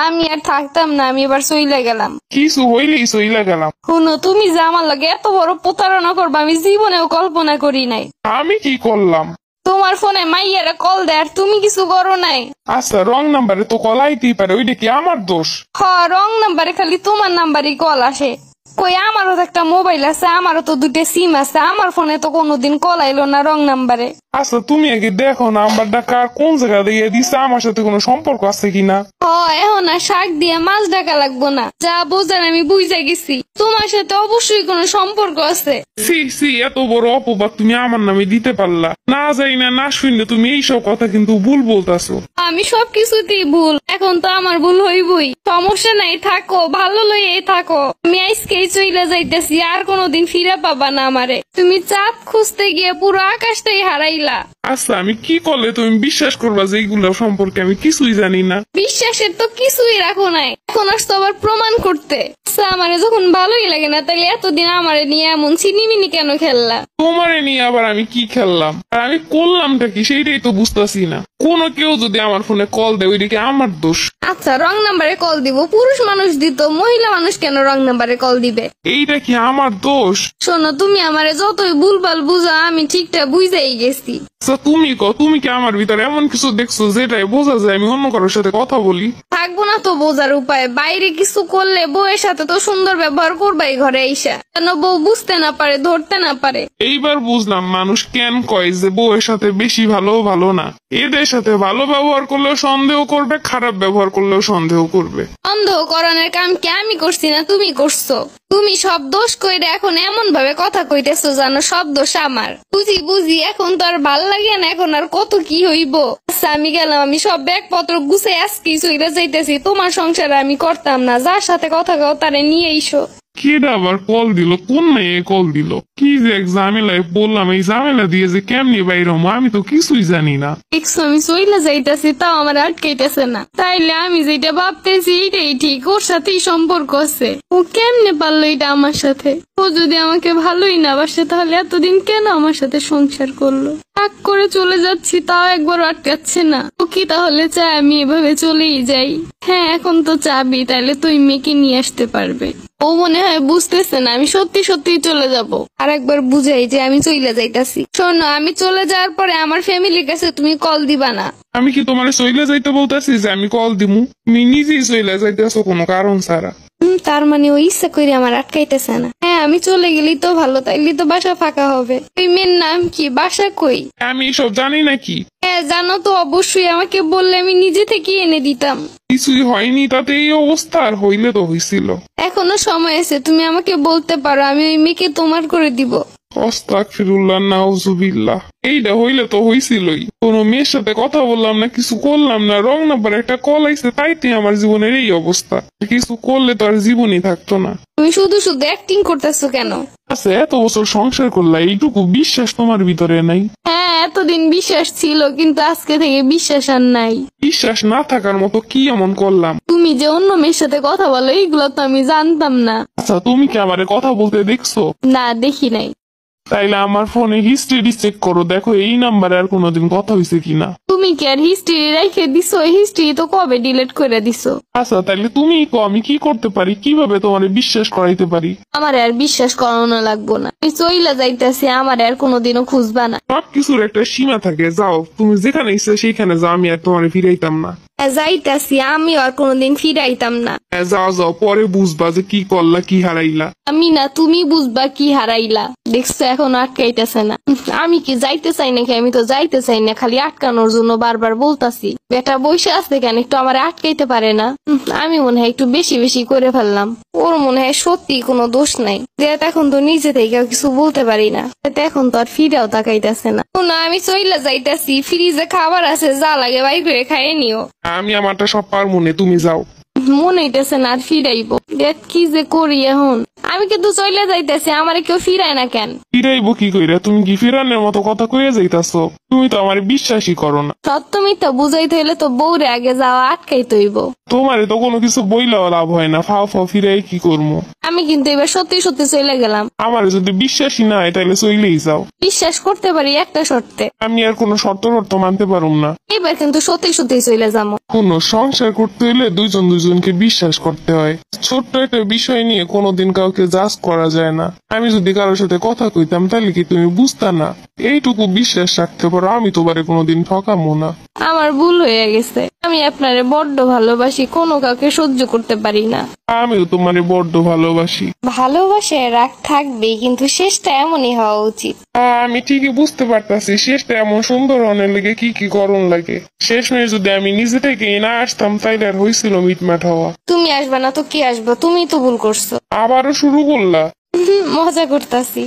আমি আর থাকতাম না, আমি এবার চইলা গেলাম। কিছু হইলেই চইলা গেলাম। শুনো, তুমি যে আমার লগে এত বড় প্রতারণা করবা আমি জীবনেও কল্পনা করি নাই। আমি কি করলাম? তোমার ফোনে মাইয়ারা কল দেয় আর তুমি কিছু করো নাই। আচ্ছা, রং নাম্বারে তো কল আইতেই পারে, ওইটা কি আমার দোষ? রং নাম্বারে খালি তোমার নাম্বারই কল আসে। কই আমারও তো একটা মোবাইল আছে, আমারও তো 2টা সিম আছে, আমার ফোনে তো কোনোদিন কল আইলো না রং নাম্বারে। আচ্ছা, তুমি আগে দেখো নাম্বারটা কার, কোন জায়গা দিয়ে দিচ্ছে, আমার সাথে কোনো সম্পর্ক আছে কিনা। এখন আর শাক দিয়ে মাছ ডাকা লাগবো না, যা বোঝার আমি বুঝে গেছি, তোমার সাথে অবশ্যই কোনো সম্পর্ক আছে। সি এত বড় অপবাদ তুমি আমার নামে দিতে পারলা? না যাই না না শুনলে তুমি এইসব কথা কিন্তু ভুল বলতাছো। আমি সবকিছুতেই ভুল, এখন তো আমার ভুল হইবই। সমস্যা নাই, থাকো, ভালো লইয়াই থাকো। আমি আজকেই চইলা যাইতেছি, আর কোনোদিন ফিরে পাবা না আমারে। তুমি চাঁদ খুঁজতে গিয়ে পুরো আকাশটাই হারাইলা। আচ্ছা, আমি কি করলে তুমি বিশ্বাস করবা যে এইগুলো সম্পর্কে আমি কিছুই জানি না? বিশ্বাসের তো কিছুই রাখো নাই, এখন আসতো আবার প্রমাণ করতে। আমারে যখন ভালোই লাগে না, তাহলে এতদিন আমারে নিয়ে এমন ছিনিমিনি কেন খেললা? তোমারে নিয়ে আবার আমি কি খেললাম আর আমি করলামটা কি সেইটাই তো বুঝতেছি না। কোনো কেউ যদি আমার ফোনে কল দেয় ওইটা কি আমার দোষ? আচ্ছা, রং নাম্বারে কল দিব, পুরুষ মানুষ দিত, মহিলা মানুষ কেন রং নাম্বারে কল দিবে? এইটা কি আমার দোষ? শোনো, তুমি আমারে যতই ভুলভাল বুঝা, আমি ঠিকটা বুঝাই গেছি। তুমি কি আমার ভিতরে এমন কিছু দেখছো যেটাই বোঝা যায় আমি অন্য কারোর সাথে কথা বলি? থাকবো না তো বোঝার উপায়। বাইরে কিছু করলে বউয়ের সাথে তো সুন্দর ব্যবহার করবাই ঘরে আইসা, কেন বউ বুঝতে না পারে, ধরতে না পারে। এইবার বুঝলাম মানুষ কেন কয় যে বউয়ের সাথে বেশি ভালো না। এদের সাথে ভালো ব্যবহার করলেও সন্দেহ করবে, খারাপ ব্যবহার করলেও সন্দেহ করবে। সন্দেহ করানোর কাম কি আমি করছি না তুমি করছো? তুমি সব দোষ কইরে এখন এমন ভাবে কথা কইতেছো জানো সব দোষ আমার। বুঝি এখন তো আর ভাল লাগে না, এখন আর কত কি হইব। আচ্ছা, আমি গেলাম, আমি সব ব্যাগপত্র গুছাই আজকেই চইলা যাইতেছি। তোমার সংসারে আমি করতাম না, যার সাথে কথা কও তারে নিয়ে আইসো। কেডা আবার কল দিল? কোন মেয়ে কল দিল? কি যে এক ঝামেলায় বললাম, এই ঝামেলা দিয়ে যে কেমনি বাইর হবো আমি তো কিছুই জানি না। দেখছো, আমি চইলা যাইতেছি তাও আমার আটকাইতেছে না। তাইলে আমি যেটা ভাবতেছি এটাই ঠিক, ওর সাথেই সম্পর্ক আছে। ও কেমনে পারলো এটা আমার সাথে? ও যদি আমাকে ভালোই না বাসে তাহলে এতদিন কেন আমার সাথে সংসার করলো? রাগ করে চলে যাচ্ছি তাও একবার আটকাচ্ছে না। ও কি তাহলে চায় আমি এভাবে চলেই যাই? হ্যাঁ, এখন তো চাবি, তাইলে তুই মেয়েকে নিয়ে আসতে পারবে। ও মনে হয় বুঝতেছে না, আমি সত্যি চলে যাব। আর একবার বুঝাই যে আমি চলে যাইতাছি। শোনো, আমি চলে যাওয়ার পরে আমার ফ্যামিলির কাছে তুমি কল দিবা না। আমি কি তোমার চইলা যাইতে বলতেছি যে আমি কল দিমু? তুমি নিজেই চইলা যাইতেছো কোনো কারণ ছাড়া। তার মানে ও ইচ্ছা করে আমার আটকাইতেছে না। হ্যাঁ, আমি চলে গেলেই তো ভালো, তাইলে তো বাসা ফাঁকা হবে। ওই মেয়ের নাম কি? বাসা কই? আমি এসব জানি নাকি? হ্যাঁ, জানো তো অবশ্যই, আমাকে বললে আমি নিজে থেকে এনে দিতাম। কিছুই হয়নি তাতে এই অবস্থা, আর হইলে তো হইছিল। এখনো সময় আছে, তুমি আমাকে বলতে পারো, আমি ওই মেয়েকে তোমার করে দিব। আস্তাগফিরুল্লাহ, নাউজুবিল্লাহ। এইটা হইলে তো হইছিলই। কোনো মেয়ের সাথে কথা বললাম না, কিছু করলাম না, রং নাম্বার একটা কল আইছে, তাইতে আমার জীবনের এই অবস্থা। কিছু করলে তো আর জীবনই থাকতো না। তুমি শুধু অ্যাক্টিং করতেছো কেন? আচ্ছা, এত বছর সংসার করলা, এইটুকু বিশ্বাস তোমার ভিতরে নাই? হ্যাঁ, এতদিন বিশ্বাস ছিল, কিন্তু আজকে থেকে বিশ্বাস আর নাই। বিশ্বাস না থাকার মতো কি এমন করলাম? তুমি যে অন্য মেয়ের সাথে কথা বলো, এইগুলো তো আমি জানতাম না। আচ্ছা, তুমি কি আমারে কথা বলতে দেখছো? না, দেখি নাই। তাইলে আমার ফোনে হিস্ট্রি চেক করো, দেখো এই নাম্বারে আর কোনোদিন কথা হয়েছে কিনা। তুমি কি আর হিস্ট্রি রেখে দিছো? হিস্ট্রি তো কবে ডিলিট করে দিছো। আচ্ছা, তাইলে তুমি আমি কি করতে পারি, কিভাবে তোমার বিশ্বাস করাইতে পারি? আমার আর বিশ্বাস করানো লাগবো না, আমি চইলা যাইতেছি, আমার আর কোনোদিনও খুঁজবা না। সবকিছুর একটা সীমা থাকে, যাও তুমি যেখানে ইচ্ছে সেইখানে যাও, আমি আর তোমার ফিরাইতাম না। যাইতাছি, আমি আর কোনোদিন ফিরাইতাম না। যাও পরে বুঝবা যে কি করলা, কি হারাইলা। আমি না, তুমি বুঝবা কি হারাইলা। দেখছো, এখন আটকাইতেছে না। আমি কি যাইতে চাই নাকি? আমি তো যাইতে চাই না, খালি আটকানোর জন্য বারবার বলতাছি। বেটা বসে আসতে কেন, একটু আমার আটকাইতে পারে না? আমি মনে হয় একটু বেশি করে ফেললাম। ওর মনে হয় সত্যি কোনো দোষ নাই। এখন তো নিজে থেকে কিছু বলতে পারি না, এখন তো আর ফিরেও তাকাইতেছে না। না, আমি চইলা যাইতাছি, ফ্রিজে খাবার আছে, যা লাগে বাই করে খাইয়ে নিও। আমি আমারটা সব পারবো না, তুমি যাও। মনে হইতেছে না আর ফিরাইবো। কি যে করি এখন। আমি কিন্তু চলে যাইতেছি, আমারে কেউ ফিরায় না কেন? ফিরাইবো কি কইরা? তুমি কি ফিরানের মতো কথা কইয়া যাইতাছো? তুমি তো আমার বিশ্বাসই করো না। সত্য মিথ্যা বুঝাইতে হইলে তো বউরে আগে যাওয়া আটকাইতে হইব। তোমারে তো কোনো কিছু বইলেও লাভ হয় না, ফাও ফাও ফিরাই কি করবো? আমি কিন্তু এবার সত্যি সত্যি চলে গেলাম। আমার যদি বিশ্বাসই না হয় তাহলে চইলেই যাও। বিশ্বাস করতে পারি একটা শর্তে। আমি আর কোনো শর্ত টর্ত মানতে পারুম না। এবার কিন্তু সত্যি সত্যি চলে যাবো। কোনো সংসার করতে হলে দুইজন দুইজনকে বিশ্বাস করতে হয়। ছোট্ট একটা বিষয় নিয়ে কোনোদিন কাউকে জাজ করা যায় না। আমি যদি কারোর সাথে কথা কইতাম তাহলে কি তুমি বুঝতা না? এইটুকু বিশ্বাস রাখতে পারো, আমি তোমারে কোনোদিন ঠকামো না। আমার ভুল হয়ে গেছে, আমি আপনারে বড্ড ভালোবাসি, কোনো কাউকে সহ্য করতে পারি না। আমিও তোমারে বড্ড ভালোবাসি। ভালোবাসায় রাগ থাকবেই, কিন্তু শেষটা এমনই হওয়া উচিত। আমি ঠিকই বুঝতে পারতাছি শেষটা এমন সুন্দর অনেক লেগে কি কি করণ লাগে। শেষমেশ যদি আমি নিজে থেকে না আসতাম তাইলে আর হয়েছিল মিটমাট হওয়া। তুমি আসবা না তো কে আসবা? তুমি তো ভুল করছো। আবারও শুরু করলা। মজা করতাছি।